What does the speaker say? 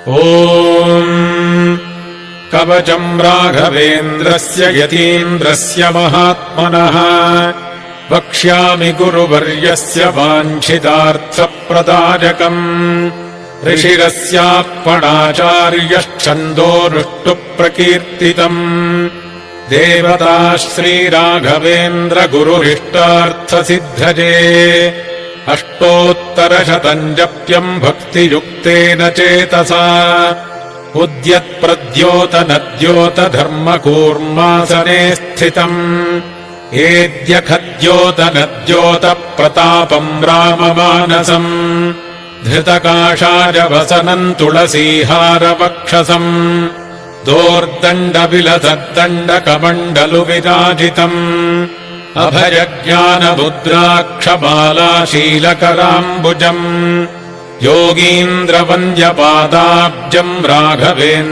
ॐ कवचम् राघवेन्द्रस्य यतीन्द्रस्य महात्मनः वक्ष्यामि गुरुवर्यस्य वाञ्छितार्थप्रदायकम् ऋषिरस्यात्मनाचार्यश्छन्दोरुष्टुप्रकीर्तितम् देवता श्रीराघवेन्द्र गुरुरिष्टार्थसिद्धये अष्टोत्तरशतम् जप्यम् भक्तियुक्तेन चेतसा उद्यत्प्रद्योतनद्योतधर्मकूर्मासने स्थितम् एद्यखद्योतनद्योतप्रतापम् राममानसम् धृतकाषायवसनम् तुलसीहारवक्षसम् दोर्दण्डविलसद्दण्डकमण्डलुविराजितम् अभयज्ञानमुद्राक्षमालाशीलकराम्बुजम् योगीन्द्रवन्द्यपादाब्जम् राघवेन्द्र